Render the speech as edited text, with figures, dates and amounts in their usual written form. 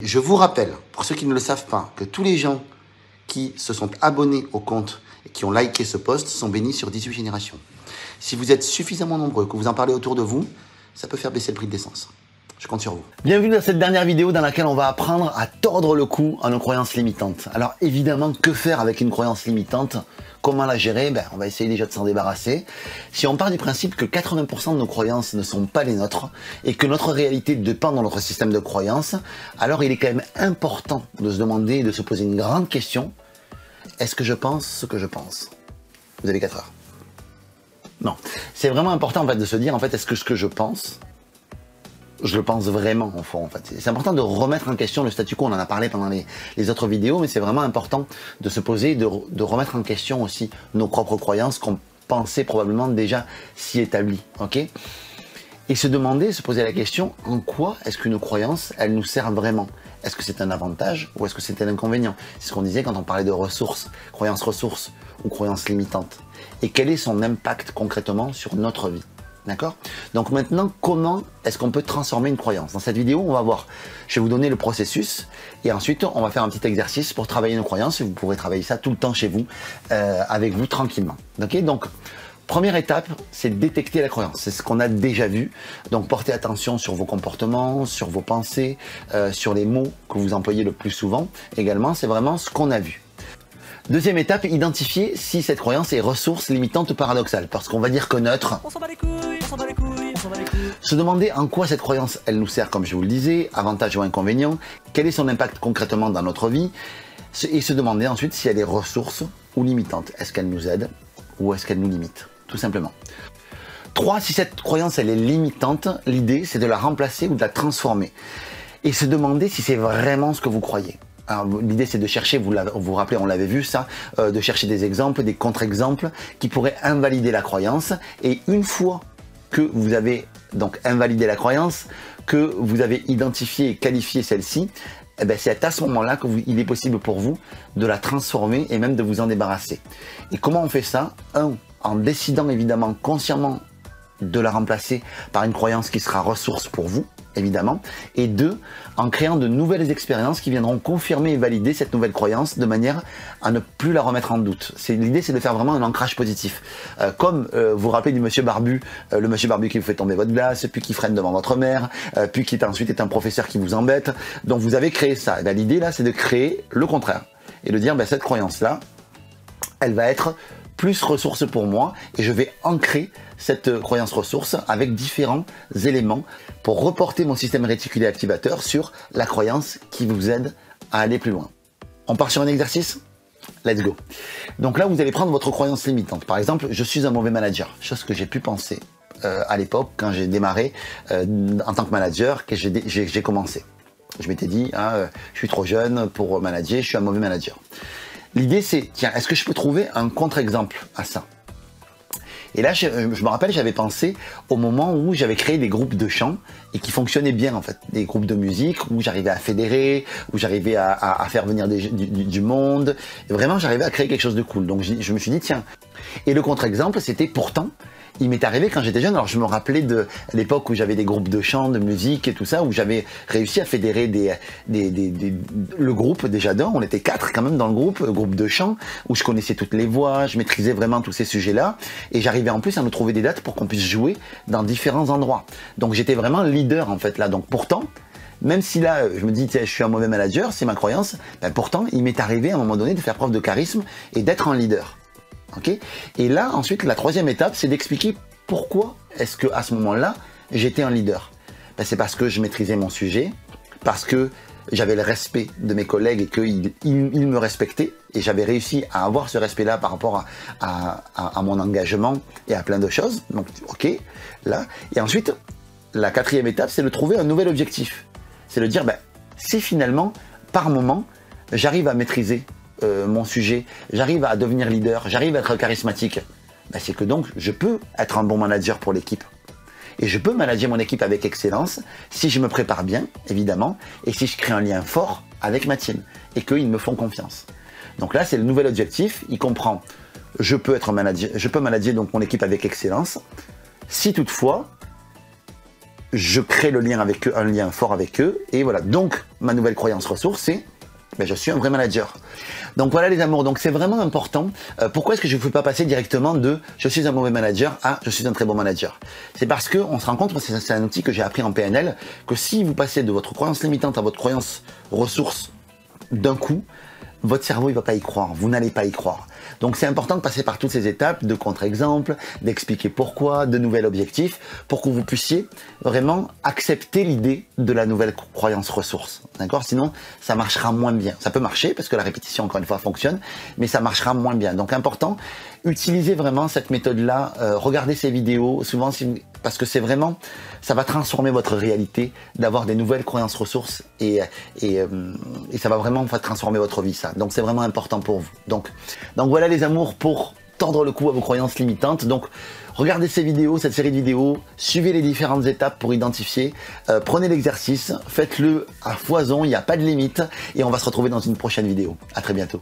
Je vous rappelle, pour ceux qui ne le savent pas, que tous les gens qui se sont abonnés au compte et qui ont liké ce post sont bénis sur 18 générations. Si vous êtes suffisamment nombreux, que vous en parlez autour de vous, ça peut faire baisser le prix de l'essence. Je compte sur vous. Bienvenue dans cette dernière vidéo dans laquelle on va apprendre à tordre le cou à nos croyances limitantes. Alors évidemment, que faire avec une croyance limitante? Comment la gérer? On va essayer déjà de s'en débarrasser. Si on part du principe que 80% de nos croyances ne sont pas les nôtres et que notre réalité dépend de notre système de croyances, alors il est quand même important de se demander et de se poser une grande question. Est-ce que je pense ce que je pense? Vous avez 4 heures. Non. C'est vraiment important en fait, de se dire, en fait, est-ce que ce que je pense, je le pense vraiment au fond en fait. C'est important de remettre en question le statu quo, on en a parlé pendant les autres vidéos, mais c'est vraiment important de se poser, de remettre en question aussi nos propres croyances qu'on pensait probablement déjà si établies, ok? Et se demander, se poser la question, en quoi est-ce qu'une croyance, elle nous sert vraiment? Est-ce que c'est un avantage ou est-ce que c'est un inconvénient? C'est ce qu'on disait quand on parlait de ressources, croyances ressources ou croyances limitantes. Et quel est son impact concrètement sur notre vie? D'accord? Donc maintenant, comment est-ce qu'on peut transformer une croyance? Dans cette vidéo, on va voir. Je vais vous donner le processus et ensuite, on va faire un petit exercice pour travailler nos croyances et vous pourrez travailler ça tout le temps chez vous, avec vous tranquillement. Ok? Donc, première étape, c'est détecter la croyance. C'est ce qu'on a déjà vu. Donc, portez attention sur vos comportements, sur vos pensées, sur les mots que vous employez le plus souvent. Également, c'est vraiment ce qu'on a vu. Deuxième étape, identifier si cette croyance est ressource limitante ou paradoxale. Parce qu'on va dire que neutre. On s'en bat les couilles, on s'en bat les couilles, on s'en bat les couilles. Se demander en quoi cette croyance, elle nous sert, comme je vous le disais, avantage ou inconvénient, quel est son impact concrètement dans notre vie, et se demander ensuite si elle est ressource ou limitante. Est-ce qu'elle nous aide ou est-ce qu'elle nous limite, tout simplement. 3. Si cette croyance, elle est limitante, l'idée, c'est de la remplacer ou de la transformer. Et se demander si c'est vraiment ce que vous croyez. L'idée c'est de chercher, vous vous rappelez, on l'avait vu ça, de chercher des exemples, des contre-exemples qui pourraient invalider la croyance. Et une fois que vous avez donc invalidé la croyance, que vous avez identifié et qualifié celle-ci, c'est à ce moment-là qu'il est possible pour vous de la transformer et même de vous en débarrasser. Et comment on fait ça? En décidant évidemment consciemment de la remplacer par une croyance qui sera ressource pour vous, évidemment, et 2, en créant de nouvelles expériences qui viendront confirmer et valider cette nouvelle croyance de manière à ne plus la remettre en doute. L'idée, c'est de faire vraiment un ancrage positif. Comme vous vous rappelez du monsieur barbu, le monsieur barbu qui vous fait tomber votre glace, puis qui freine devant votre mère, puis qui ensuite est un professeur qui vous embête. Donc vous avez créé ça. L'idée là, c'est de créer le contraire et de dire cette croyance-là, elle va être plus ressource pour moi et je vais ancrer cette croyance ressource avec différents éléments pour reporter mon système réticulé activateur sur la croyance qui vous aide à aller plus loin. On part sur un exercice? Let's go. Donc là, vous allez prendre votre croyance limitante. Par exemple, je suis un mauvais manager. Chose que j'ai pu penser à l'époque quand j'ai démarré en tant que manager, que j'ai commencé. Je m'étais dit, je suis trop jeune pour manager, je suis un mauvais manager. L'idée c'est, tiens, est-ce que je peux trouver un contre-exemple à ça? Et là, je me rappelle, j'avais pensé au moment où j'avais créé des groupes de chant et qui fonctionnaient bien en fait. Des groupes de musique où j'arrivais à fédérer, où j'arrivais à faire venir du monde. Et vraiment, j'arrivais à créer quelque chose de cool. Donc je me suis dit, tiens. Et le contre-exemple, c'était pourtant, il m'est arrivé quand j'étais jeune, alors je me rappelais de l'époque où j'avais des groupes de chant, de musique et tout ça, où j'avais réussi à fédérer le groupe déjà d'un, on était 4 quand même dans le groupe de chant, où je connaissais toutes les voix, je maîtrisais vraiment tous ces sujets-là, et j'arrivais en plus à nous trouver des dates pour qu'on puisse jouer dans différents endroits. Donc j'étais vraiment leader en fait là, donc pourtant, même si là, je me dis, tiens, je suis un mauvais manager, c'est ma croyance, pourtant, il m'est arrivé à un moment donné de faire preuve de charisme et d'être un leader. Okay. Et là, ensuite, la troisième étape, c'est d'expliquer pourquoi est-ce que à ce moment-là, j'étais un leader. C'est parce que je maîtrisais mon sujet, parce que j'avais le respect de mes collègues et qu'ils me respectaient, et j'avais réussi à avoir ce respect-là par rapport à mon engagement et à plein de choses. Donc, ok, là. Et ensuite, la quatrième étape, c'est de trouver un nouvel objectif. C'est de dire, si finalement, par moment, j'arrive à maîtriser mon sujet, j'arrive à devenir leader, j'arrive à être charismatique, c'est que donc je peux être un bon manager pour l'équipe. Et je peux manager mon équipe avec excellence si je me prépare bien, évidemment, et si je crée un lien fort avec ma team et qu'ils me font confiance. Donc là, c'est le nouvel objectif. Il comprend, je peux manager donc mon équipe avec excellence. Si toutefois, je crée le lien avec eux, un lien fort avec eux. Et voilà, donc ma nouvelle croyance ressource, c'est je suis un vrai manager. Donc voilà les amours, donc c'est vraiment important. Pourquoi est-ce que je ne peux pas passer directement de je suis un mauvais manager à je suis un très bon manager? C'est parce qu'on se rend compte, c'est un outil que j'ai appris en PNL, que si vous passez de votre croyance limitante à votre croyance ressource d'un coup, votre cerveau il va pas y croire, vous n'allez pas y croire. Donc c'est important de passer par toutes ces étapes de contre-exemple, d'expliquer pourquoi, de nouveaux objectifs, pour que vous puissiez vraiment accepter l'idée de la nouvelle croyance ressource. D'accord? Sinon, ça marchera moins bien. Ça peut marcher parce que la répétition, encore une fois, fonctionne, mais ça marchera moins bien. Donc important, utilisez vraiment cette méthode-là, regardez ces vidéos, souvent parce que c'est vraiment, ça va transformer votre réalité d'avoir des nouvelles croyances ressources et ça va vraiment transformer votre vie, ça. Donc c'est vraiment important pour vous. Donc voilà les amours pour tordre le cou à vos croyances limitantes. Donc regardez ces vidéos, cette série de vidéos, suivez les différentes étapes pour identifier, prenez l'exercice, faites-le à foison, il n'y a pas de limite et on va se retrouver dans une prochaine vidéo. À très bientôt.